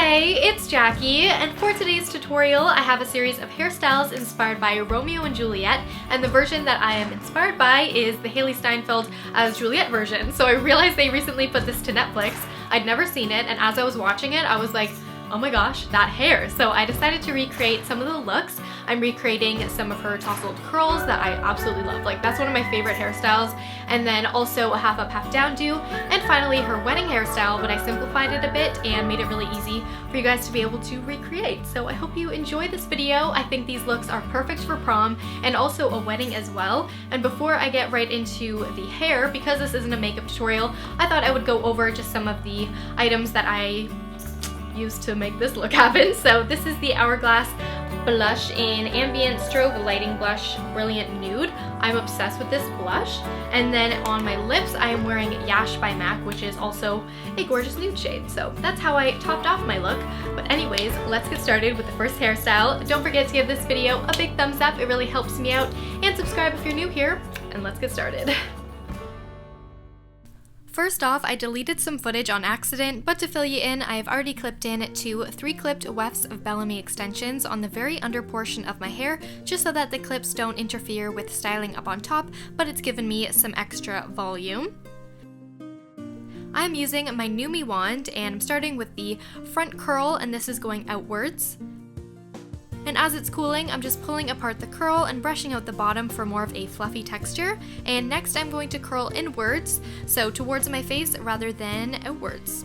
Hey, it's Jackie, and for today's tutorial I have a series of hairstyles inspired by Romeo and Juliet, and the version that I am inspired by is the Hailee Steinfeld as Juliet version. So I realized they recently put this to Netflix. I'd never seen it, and as I was watching it I was like, oh my gosh, that hair. So I decided to recreate some of the looks. I'm recreating some of her tousled curls that I absolutely love. Like, that's one of my favorite hairstyles. And then also a half up, half down do. And finally her wedding hairstyle, but I simplified it a bit and made it really easy for you guys to be able to recreate. So I hope you enjoy this video. I think these looks are perfect for prom and also a wedding as well. And before I get right into the hair, because this isn't a makeup tutorial, I thought I would go over just some of the items that I used to make this look happen. So this is the Hourglass blush in Ambient Strobe Lighting Blush Brilliant Nude. I'm obsessed with this blush. And then on my lips I am wearing Yash by MAC, which is also a gorgeous nude shade. So that's how I topped off my look. But anyways, let's get started with the first hairstyle. Don't forget to give this video a big thumbs up, it really helps me out, and subscribe if you're new here, and let's get started. First off, I deleted some footage on accident, but to fill you in, I have already clipped in 2 3-clipped wefts of Bellamy extensions on the very under portion of my hair, just so that the clips don't interfere with styling up on top, but it's given me some extra volume. I'm using my Numi wand, and I'm starting with the front curl, and this is going outwards. And as it's cooling, I'm just pulling apart the curl and brushing out the bottom for more of a fluffy texture. And next I'm going to curl inwards, so towards my face rather than outwards.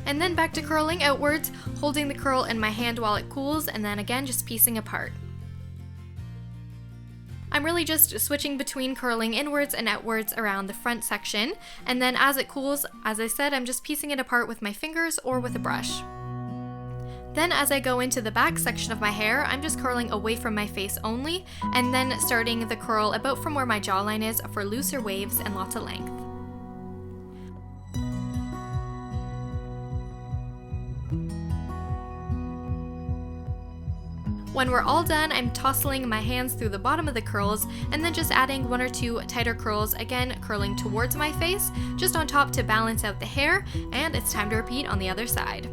And then back to curling outwards, holding the curl in my hand while it cools, and then again just piecing apart. I'm really just switching between curling inwards and outwards around the front section, and then as it cools, as I said, I'm just piecing it apart with my fingers or with a brush. Then as I go into the back section of my hair, I'm just curling away from my face only, and then starting the curl about from where my jawline is for looser waves and lots of length. When we're all done, I'm tousling my hands through the bottom of the curls and then just adding 1 or 2 tighter curls, again curling towards my face, just on top to balance out the hair, and it's time to repeat on the other side.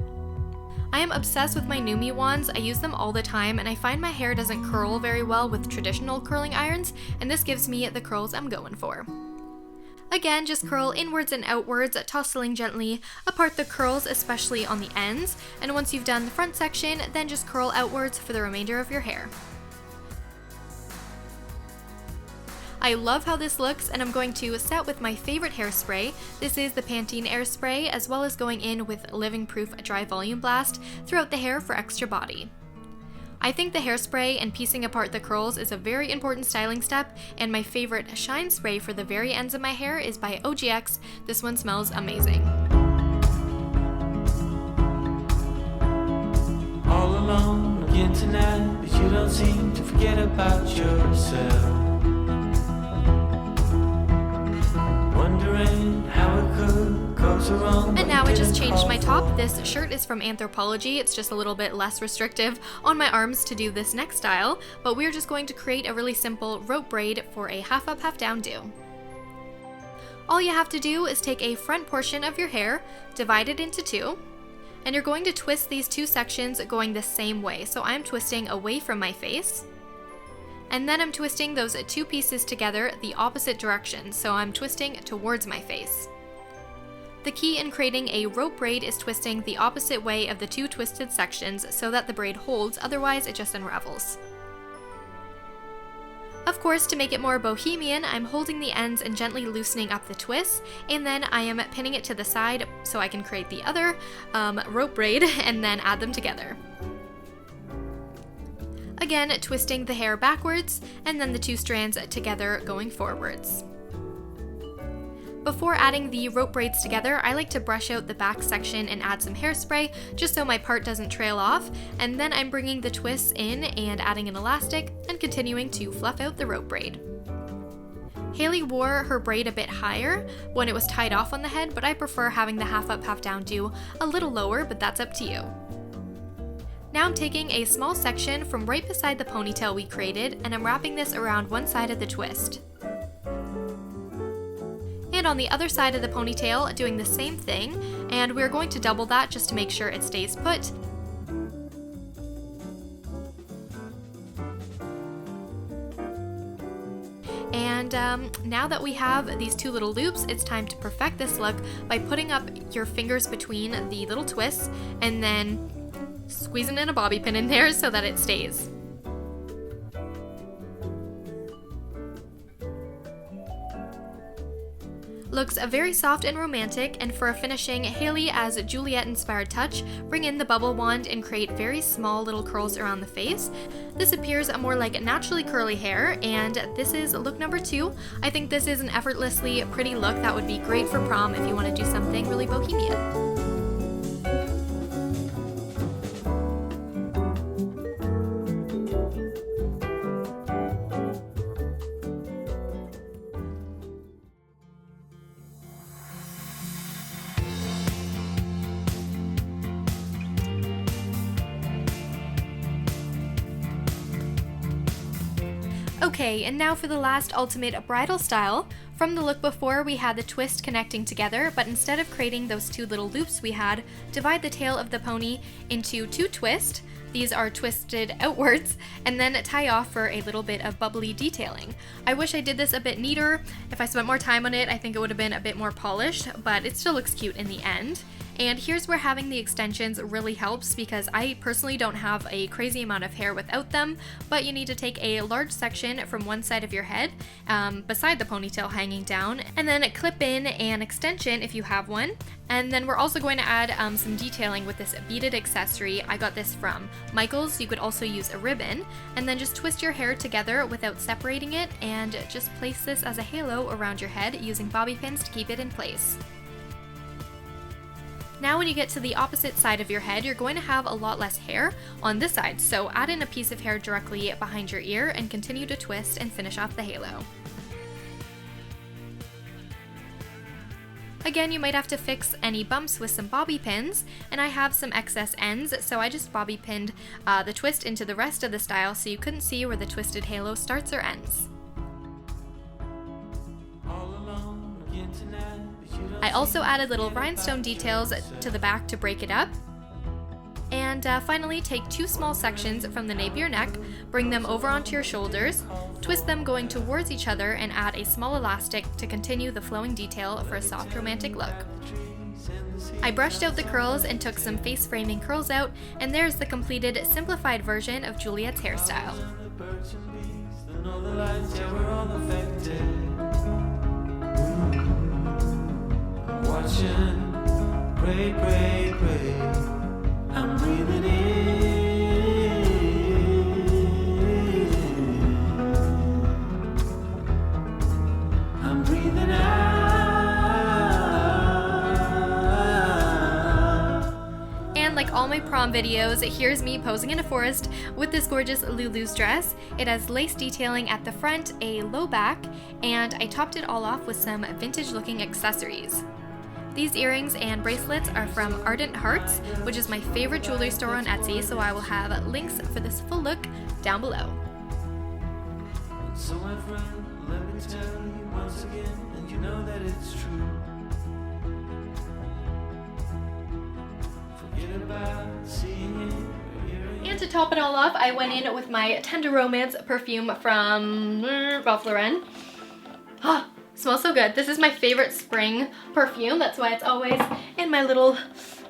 I am obsessed with my Numi wands. I use them all the time, and I find my hair doesn't curl very well with traditional curling irons, and this gives me the curls I'm going for. Again, just curl inwards and outwards, tousling gently apart the curls, especially on the ends, and once you've done the front section, then just curl outwards for the remainder of your hair. I love how this looks, and I'm going to set with my favorite hairspray. This is the Pantene Air Spray, as well as going in with Living Proof Dry Volume Blast throughout the hair for extra body. I think the hairspray and piecing apart the curls is a very important styling step, and my favorite shine spray for the very ends of my hair is by OGX. This one smells amazing. All alone again tonight, but you don't seem to forget about yourself. Wondering how it could go so wrong. And now I just changed my top. This shirt is from Anthropologie. It's just a little bit less restrictive on my arms to do this next style, but we're just going to create a really simple rope braid for a half up, half down do. All you have to do is take a front portion of your hair, divide it into 2, and you're going to twist these 2 sections going the same way. So I'm twisting away from my face, and then I'm twisting those 2 pieces together the opposite direction, so I'm twisting towards my face. The key in creating a rope braid is twisting the opposite way of the 2 twisted sections so that the braid holds, otherwise it just unravels. Of course, to make it more bohemian, I'm holding the ends and gently loosening up the twists, and then I am pinning it to the side so I can create the other rope braid and then add them together. Again, twisting the hair backwards, and then the 2 strands together going forwards. Before adding the rope braids together, I like to brush out the back section and add some hairspray, just so my part doesn't trail off, and then I'm bringing the twists in and adding an elastic, and continuing to fluff out the rope braid. Hailee wore her braid a bit higher when it was tied off on the head, but I prefer having the half up, half down do a little lower, but that's up to you. Now I'm taking a small section from right beside the ponytail we created, and I'm wrapping this around one side of the twist. then on the other side of the ponytail, doing the same thing, and we're going to double that just to make sure it stays put. And now that we have these two little loops, it's time to perfect this look by putting up your fingers between the little twists and then squeezing in a bobby pin in there so that it stays. Looks very soft and romantic, and for a finishing, Hailee as Juliet inspired touch, bring in the bubble wand and create very small little curls around the face. This appears more like naturally curly hair, and this is look number 2. I think this is an effortlessly pretty look that would be great for prom if you want to do something really bohemian. Okay, and now for the last ultimate bridal style. From the look before, we had the twist connecting together, but instead of creating those two little loops we had, divide the tail of the pony into 2 twists. These are twisted outwards, and then tie off for a little bit of bubbly detailing. I wish I did this a bit neater. If I spent more time on it, I think it would have been a bit more polished, but it still looks cute in the end. And here's where having the extensions really helps, because I personally don't have a crazy amount of hair without them, but you need to take a large section from one side of your head, beside the ponytail hanging down, and then clip in an extension if you have one. And then we're also going to add some detailing with this beaded accessory. I got this from Michael's. You could also use a ribbon, and then just twist your hair together without separating it, and just place this as a halo around your head using bobby pins to keep it in place. Now when you get to the opposite side of your head, you're going to have a lot less hair on this side, so add in a piece of hair directly behind your ear and continue to twist and finish off the halo. Again, you might have to fix any bumps with some bobby pins, and I have some excess ends, so I just bobby pinned the twist into the rest of the style so you couldn't see where the twisted halo starts or ends. I also added little rhinestone details to the back to break it up. And finally, take 2 small sections from the nape of your neck, bring them over onto your shoulders, twist them going towards each other, and add a small elastic to continue the flowing detail for a soft romantic look. I brushed out the curls and took some face framing curls out, and there's the completed simplified version of Juliet's hairstyle. Watching, pray, pray, pray. I'm breathing in. I'm breathing out. And like all my prom videos, here's me posing in a forest with this gorgeous Lulu's dress. It has lace detailing at the front, a low back, and I topped it all off with some vintage looking accessories. These earrings and bracelets are from Ardent Hearts, which is my favorite jewelry store on Etsy, so I will have links for this full look down below. So my friend, let me tell you once again, and you know that it's true. Forget about seeing it. And to top it all off, I went in with my Tender Romance perfume from Ralph Lauren. Ah, smells so good. This is my favorite spring perfume. That's why it's always in my little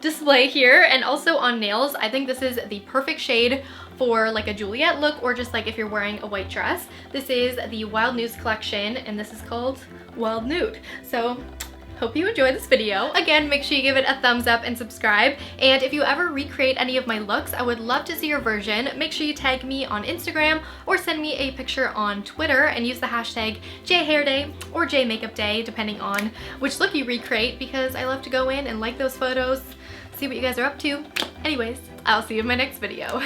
display here. And also on nails, I think this is the perfect shade for like a Juliet look, or just like if you're wearing a white dress. This is the Wild Nudes collection, and this is called Wild Nude. So hope you enjoy this video. Again, make sure you give it a thumbs up and subscribe. And if you ever recreate any of my looks, I would love to see your version. Make sure you tag me on Instagram or send me a picture on Twitter and use the hashtag JHairDay or JMakeupDay, depending on which look you recreate, because I love to go in and like those photos, see what you guys are up to. Anyways, I'll see you in my next video.